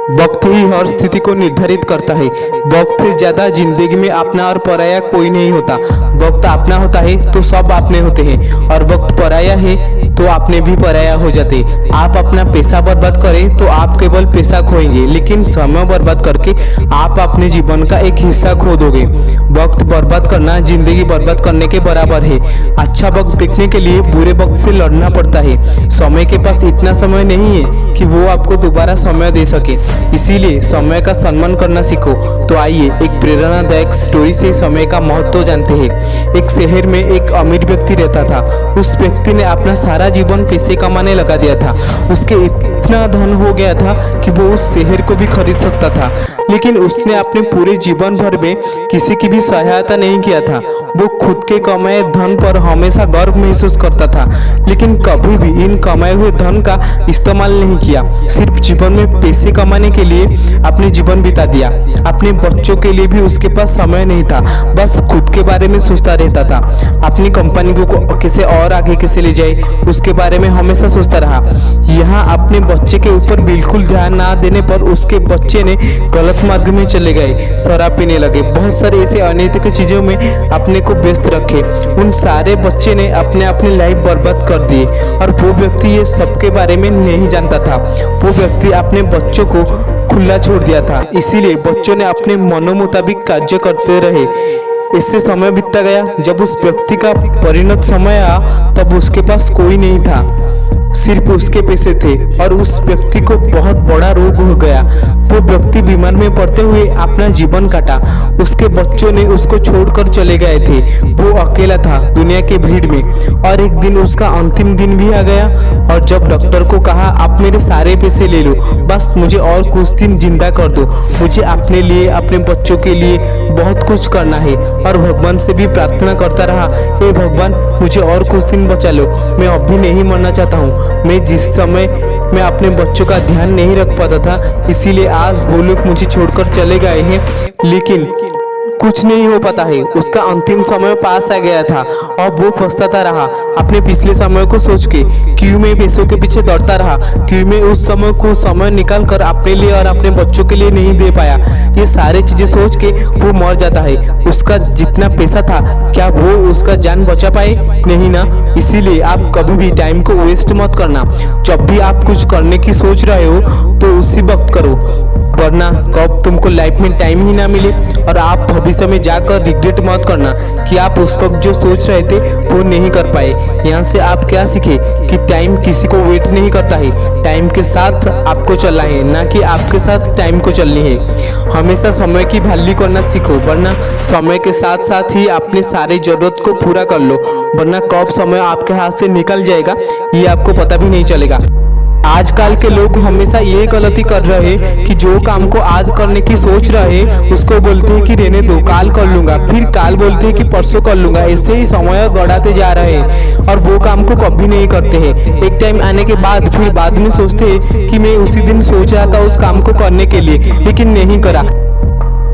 वक्त ही हर स्थिति को निर्धारित करता है। वक्त से ज्यादा जिंदगी में अपना और पराया कोई नहीं होता। वक्त अपना होता है तो सब अपने होते हैं, और वक्त पराया है तो अपने भी पराया हो जाते। आप अपना पैसा बर्बाद करें तो आप केवल पैसा खोएंगे, लेकिन समय बर्बाद करके आप अपने जीवन का एक हिस्सा खो दोगे। वक्त बर्बाद करना जिंदगी बर्बाद करने के बराबर है। अच्छा वक्त देखने के लिए बुरे वक्त से लड़ना पड़ता है। समय के पास इतना समय नहीं है कि वो आपको दोबारा समय दे सके, इसीलिए समय का सम्मान करना सीखो। तो आइए एक प्रेरणादायक स्टोरी से समय का महत्व जानते हैं। एक शहर में एक अमीर व्यक्ति रहता था। उस व्यक्ति ने अपना सारा जीवन पैसे कमाने लगा दिया था। उसके इतना धन हो गया था कि वो उस शहर को भी खरीद सकता था, लेकिन उसने अपने पूरे जीवन भर में किसी की भी सहायता नहीं किया था। वो खुद के कमाए धन पर हमेशा गर्व महसूस करता था, लेकिन कभी भी इन कमाए हुए धन का इस्तेमाल नहीं किया। सिर्फ जीवन में पैसे कमाने के लिए अपने जीवन बिता दिया। अपने बच्चों के लिए भी उसके पास समय नहीं था, बस खुद के बारे में सोचता रहता था। अपनी कंपनी को कैसे और आगे कैसे ले जाए, उसके बारे में हमेशा सोचता रहा। यहाँ अपने बच्चे के ऊपर बिल्कुल ध्यान ना देने पर उसके बच्चे ने गलत मार्ग में चले गए, शराब पीने लगे, बहुत सारे ऐसे अनैतिक चीजों में अपने को व्यस्त रखे। उन सारे बच्चे ने अपनी लाइफ बर्बाद कर दी, और वो व्यक्ति ये सबके बारे में नहीं जानता था। वो व्यक्ति अपने बच्चों को खुला छोड़ दिया था, इसीलिए बच्चों ने अपने मनो मुताबिक कार्य करते रहे। इससे समय बीतता गया। जब उस व्यक्ति का परिणत समय आया तब उसके पास कोई नहीं था, सिर्फ उसके पैसे थे, और उस व्यक्ति को बहुत बड़ा रोग हो गया। वो व्यक्ति बीमार में पड़ते हुए अपना जीवन काटा। उसके बच्चों ने उसको छोड़कर चले गए थे। वो अकेला था दुनिया के भीड़ में, और एक दिन उसका अंतिम दिन भी आ गया। और जब डॉक्टर को कहा आप मेरे सारे पैसे ले लो, बस मुझे और कुछ दिन जिंदा कर दो, मुझे अपने लिए अपने बच्चों के लिए बहुत कुछ करना है। और भगवान से भी प्रार्थना करता रहा, हे भगवान मुझे और कुछ दिन बचा लो, मैं अभी नहीं मरना चाहता हूँ। मैं जिस समय मैं अपने बच्चों का ध्यान नहीं रख पाता था, इसीलिए आज वो लोग मुझे छोड़कर चले गए हैं, लेकिन कुछ नहीं हो पाता है। उसका अंतिम समय पास आ गया था और वो पछताता रहा अपने पिछले समय को सोच के। क्यों मैं पैसों के पीछे दौड़ता रहा, क्यों मैं उस समय को समय निकाल कर अपने लिए और अपने बच्चों के लिए नहीं दे पाया। ये सारी चीजें सोच के वो मर जाता है। उसका जितना पैसा था, क्या वो उसका जान बचा पाए? नहीं ना। इसीलिए आप कभी भी टाइम को वेस्ट मत करना। जब भी आप कुछ करने की सोच रहे हो तो उसी वक्त करो, वरना कब तुमको लाइफ में टाइम ही ना मिले और आप भविष्य में जाकर रिग्रेट मत करना कि आप उस वक्त जो सोच रहे थे वो नहीं कर पाए। यहाँ से आप क्या सीखे कि टाइम किसी को वेट नहीं करता है, टाइम के साथ आपको चलना है, ना कि आपके साथ टाइम को चलनी है। हमेशा समय की वैल्यू करना सीखो, वरना समय के साथ साथ ही अपने सारे जरूरत को पूरा कर लो, वरना कब समय आपके हाथ से निकल जाएगा ये आपको पता भी नहीं चलेगा। आजकल के लोग हमेशा ये गलती कर रहे हैं कि जो काम को आज करने की सोच रहे हैं उसको बोलते हैं कि रहने दो, काल कर लूंगा, फिर काल बोलते हैं कि परसों कर लूंगा। ऐसे ही समय गड़ाते जा रहे हैं और वो काम को कभी नहीं करते हैं। एक टाइम आने के बाद फिर बाद में सोचते हैं कि मैं उसी दिन सोच रहा था उस काम को करने के लिए, लेकिन नहीं करा।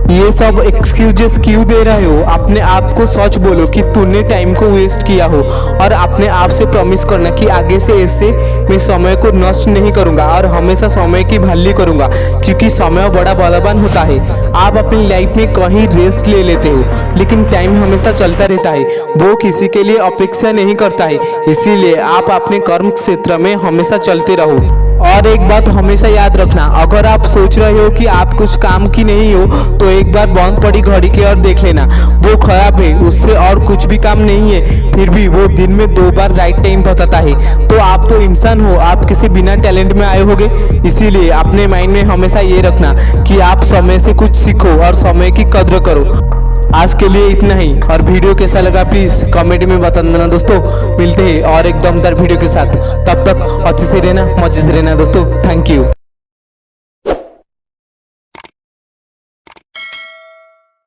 ये सब एक्सक्यूजेस क्यों दे रहे हो? अपने आप को सच बोलो कि तूने टाइम को वेस्ट किया हो, और अपने आप से प्रॉमिस करना कि आगे से ऐसे मैं समय को नष्ट नहीं करूंगा और हमेशा समय की वैल्यू करूंगा, क्योंकि समय बड़ा बलवान होता है। आप अपनी लाइफ में कहीं रेस्ट ले लेते हो, लेकिन टाइम हमेशा चलता रहता है, वो किसी के लिए अपेक्षा नहीं करता है। इसीलिए आप अपने कर्म क्षेत्र में हमेशा चलते रहो। और एक बात हमेशा याद रखना, अगर आप सोच रहे हो कि आप कुछ काम की नहीं हो तो एक बार बंद पड़ी घड़ी की ओर देख लेना, वो खराब है, उससे और कुछ भी काम नहीं है, फिर भी वो दिन में 2 बार राइट टाइम बताता है। तो आप तो इंसान हो, आप किसी बिना टैलेंट में आए होगे। इसीलिए अपने माइंड में हमेशा ये रखना कि आप समय से कुछ सीखो और समय की कद्र करो। आज के लिए इतना ही, और वीडियो कैसा लगा प्लीज कमेंट में बता देना दोस्तों। मिलते हैं और एक दमदार वीडियो के साथ, तब तक अच्छे से रहना, मजे से रहना दोस्तों। Thank you.